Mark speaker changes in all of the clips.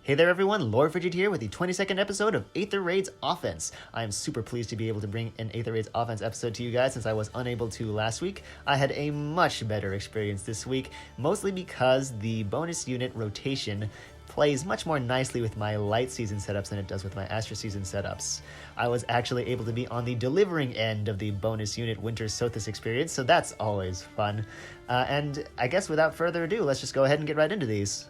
Speaker 1: Hey there everyone, Lord Frigid here with the 22nd episode of Aether Raid's Offense. I am super pleased to be able to bring an Aether Raid's Offense episode to you guys since I was unable to last week. I had a much better experience this week, mostly because the bonus unit rotation plays much more nicely with my light season setups than it does with my Astra season setups. I was actually able to be on the delivering end of the bonus unit Winter Sothis experience, so that's always fun. And I guess without further ado, let's just go ahead and get right into these.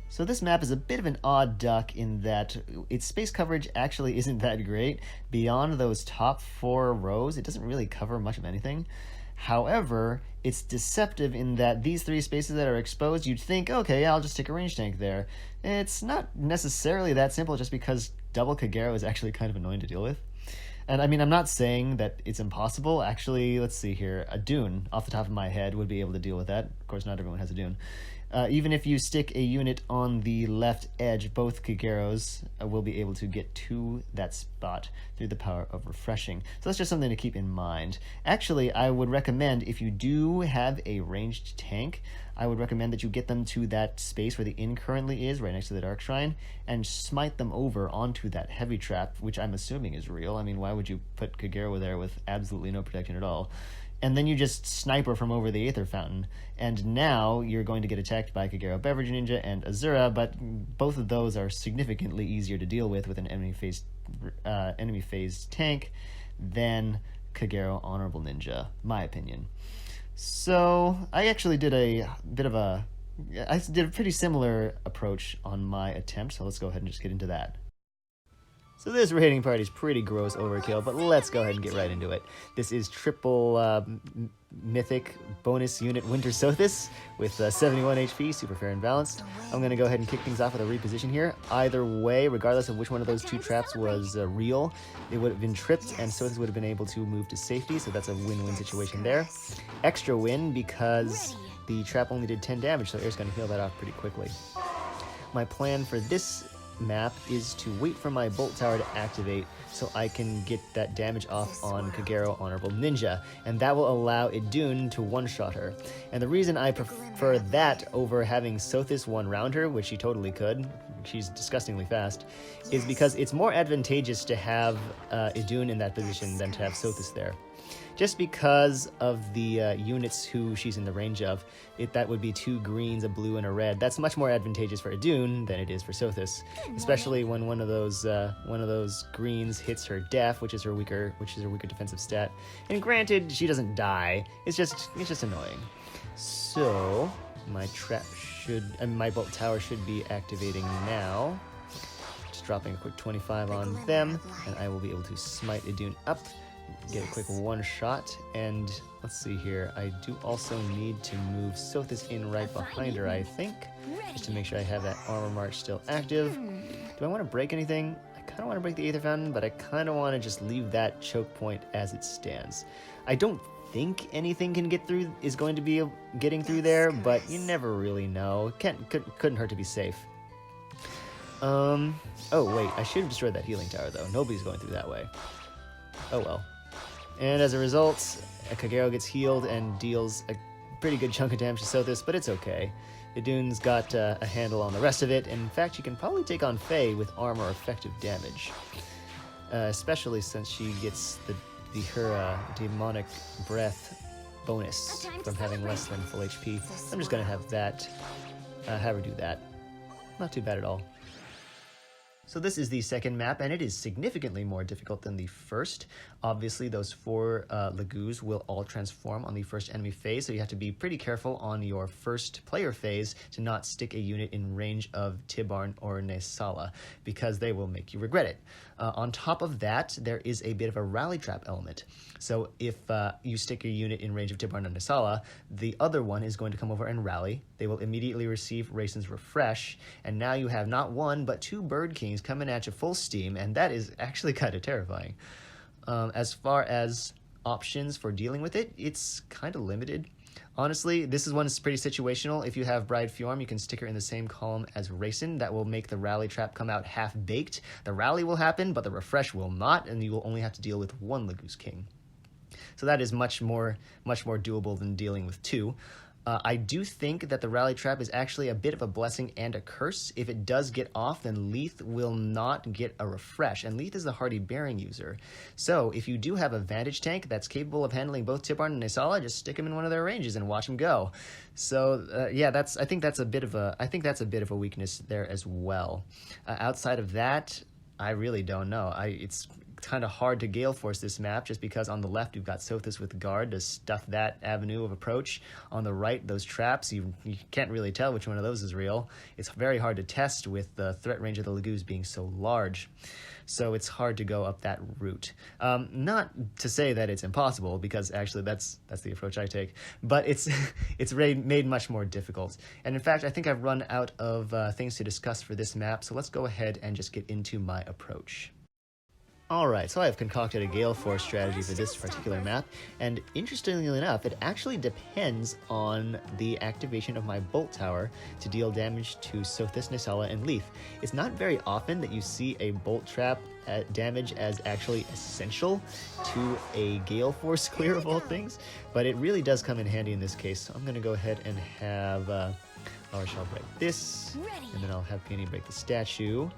Speaker 1: So this map is a bit of an odd duck in that its space coverage actually isn't that great. Beyond those top 4 rows, it doesn't really cover much of anything. However, it's deceptive in that these 3 spaces that are exposed, you'd think, okay, I'll just stick a range tank there. It's not necessarily that simple just because double Kagero is actually kind of annoying to deal with. And I mean, I'm not saying that it's impossible. Actually, let's see here. A Dune, off the top of my head, would be able to deal with that. Of course, not everyone has a Dune. Even if you stick a unit on the left edge, both Kageros will be able to get to that spot through the power of refreshing. So that's just something to keep in mind. Actually, I would recommend, if you do have a ranged tank, I would recommend that you get them to that space where the inn currently is, right next to the Dark Shrine, and smite them over onto that heavy trap, which I'm assuming is real. I mean, why would you put Kagero there with absolutely no protection at all? And then you just sniper from over the Aether Fountain, and now you're going to get attacked by Kagero Beverage Ninja and Azura, but both of those are significantly easier to deal with an enemy phase tank than Kagero Honorable Ninja, my opinion. So I actually did a pretty similar approach on my attempt, so let's go ahead and just get into that. So this raiding party is pretty gross overkill, but let's go ahead and get right into it. This is triple mythic bonus unit Winter Sothis with 71 HP, super fair and balanced. I'm going to go ahead and kick things off with a reposition here. Either way, regardless of which one of those 2 traps was real, it would have been tripped and Sothis would have been able to move to safety, so that's a win-win situation there. Extra win because the trap only did 10 damage, so Air's going to heal that off pretty quickly. My plan for this map is to wait for my Bolt Tower to activate so I can get that damage off on Kagero Honorable Ninja, and that will allow Idun to one-shot her. And the reason I prefer that over having Sothis one-round her, which she totally could, she's disgustingly fast, is because it's more advantageous to have Idun in that position than to have Sothis there. Just because of the units who she's in the range of, that would be 2 greens, a blue, and a red. That's much more advantageous for Idun than it is for Sothis, especially when one of those greens hits her def, which is her weaker defensive stat. And granted, she doesn't die. It's just annoying. So my Bolt Tower should be activating now. Just dropping a quick 25 on them, and I will be able to smite Idun up. Get a quick one-shot, and let's see here. I do also need to move Sothis in right behind her, I think, just to make sure I have that Armor March still active. Do I want to break anything? I kind of want to break the Aether Fountain, but I kind of want to just leave that choke point as it stands. I don't think anything is going to be getting through there, but you never really know. Couldn't hurt to be safe. Oh wait, I should have destroyed that healing tower though. Nobody's going through that way. Oh well. And as a result, Kagero gets healed and deals a pretty good chunk of damage to Sothis, but it's okay. Idun's got a handle on the rest of it, and in fact, she can probably take on Faye with armor effective damage. Especially since she gets her demonic breath bonus from having less than full HP. I'm just going to have her do that. Not too bad at all. So this is the second map, and it is significantly more difficult than the first. Obviously, those 4 Lagoos will all transform on the first enemy phase, so you have to be pretty careful on your first player phase to not stick a unit in range of Tibarn or Nesala, because they will make you regret it. On top of that, there is a bit of a rally trap element. So if you stick a unit in range of Tibarn and Nesala, the other one is going to come over and rally. They will immediately receive Raisin's Refresh, and now you have not 1, but 2 Bird Kings coming at you full steam, and that is actually kind of terrifying. As far as options for dealing with it, it's kind of limited. Honestly, this one is pretty situational. If you have Bride Fjorm, you can stick her in the same column as Raisin. That will make the rally trap come out half-baked. The rally will happen, but the refresh will not, and you will only have to deal with 1 Lagoose King. So that is much more doable than dealing with 2. I do think that the rally trap is actually a bit of a blessing and a curse. If it does get off, then Leith will not get a refresh, and Leith is the hardy bearing user. So if you do have a Vantage tank that's capable of handling both Tibarn and Nisala, just stick him in one of their ranges and watch him go. So yeah, I think that's a bit of a weakness there as well. Outside of that, I really don't know. It's kind of hard to Galeforce this map just because on the left you've got Sothis with guard to stuff that avenue of approach. On the right, those traps, you can't really tell which one of those is real. It's very hard to test with the threat range of the Lagoos being so large. So it's hard to go up that route. Not to say that it's impossible, because actually that's the approach I take, but it's made much more difficult. And in fact, I think I've run out of things to discuss for this map, so let's go ahead and just get into my approach. Alright, so I've concocted a Galeforce strategy for this particular map, and interestingly enough, it actually depends on the activation of my Bolt Tower to deal damage to Sothis, Nisala, and Leith. It's not very often that you see a Bolt Trap damage as actually essential to a Galeforce clear of all things, but it really does come in handy in this case. So I'm going to go ahead and have Laurashell break this, and then I'll have Peony break the statue.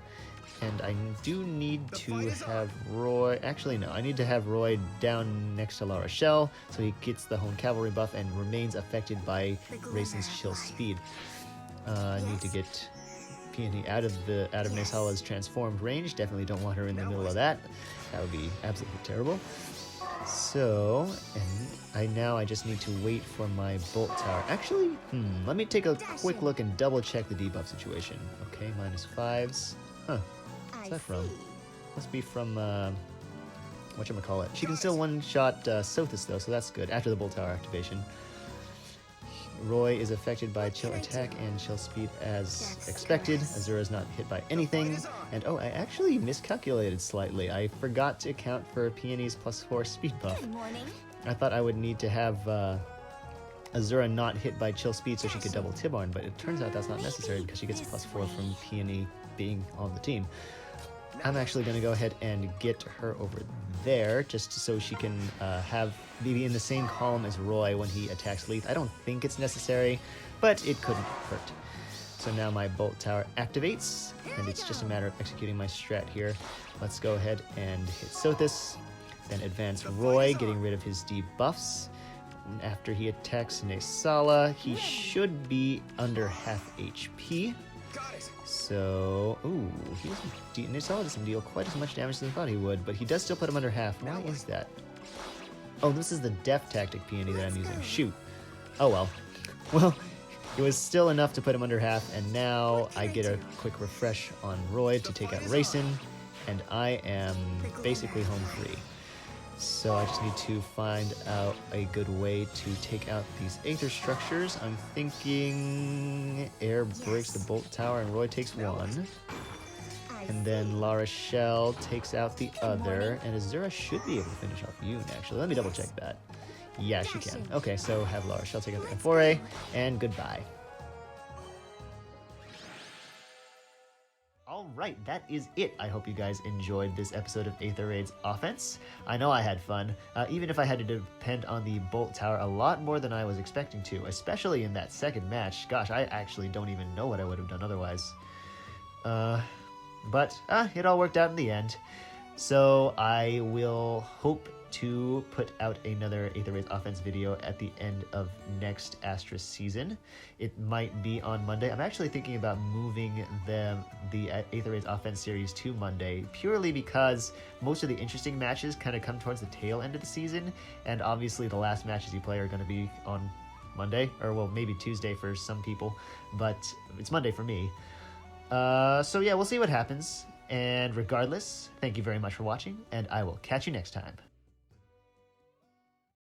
Speaker 1: And I do need to have Roy... Actually, no. I need to have Roy down next to Laurashell so he gets the Hone Cavalry buff and remains affected by Rayson's chill speed. I need to get Peony out of Nisala's transformed range. Definitely don't want her in the middle of that. That would be absolutely terrible. So, and I just need to wait for my Bolt Tower. Actually, let me take a quick look and double check the debuff situation. Okay, -5s. Huh. What's that from? Must be from, whatchamacallit. She can still one-shot Sothis, though, so that's good, after the Bolt Tower activation. Roy is affected by chill attack and chill speed as expected. Azura is not hit by anything. And oh, I actually miscalculated slightly. I forgot to account for Peony's +4 speed buff. I thought I would need to have Azura not hit by chill speed so she could double Tibarn, but it turns out that's not necessary because she gets a +4 from Peony being on the team. I'm actually going to go ahead and get her over there just so she can be in the same column as Roy when he attacks Leith. I don't think it's necessary, but it couldn't hurt. So now my Bolt Tower activates, and it's just a matter of executing my strat here. Let's go ahead and hit Sothis, then advance Roy, getting rid of his debuffs. And after he attacks Nisala, he should be under half HP. So, ooh, Nisala doesn't deal quite as much damage as I thought he would, but he does still put him under half. Why is that? Oh, this is the Death Tactic Peony that I'm using. Shoot. Oh well. Well, it was still enough to put him under half, and now I get a quick refresh on Roy to take out Rayson, and I am basically home free. So I just need to find out a good way to take out these Aether structures. I'm thinking Air breaks the Bolt Tower and Roy takes one. And then Laurashell takes out the other. And Azura should be able to finish off Yoon, actually. Let me double check that. Yeah, she can. Okay, so have Laurashell take out the Amphore, and goodbye. Alright, that is it. I hope you guys enjoyed this episode of Aether Raid's Offense. I know I had fun, even if I had to depend on the Bolt Tower a lot more than I was expecting to, especially in that second match. Gosh, I actually don't even know what I would have done otherwise. But it all worked out in the end. So I will hope to put out another Aether Raids Offense video at the end of next Astra season. It might be on Monday. I'm actually thinking about moving the Aether Raids Offense series to Monday, purely because most of the interesting matches kind of come towards the tail end of the season, and obviously the last matches you play are going to be on Monday, or well, maybe Tuesday for some people, but it's Monday for me. So yeah, we'll see what happens. And regardless, thank you very much for watching, and I will catch you next time.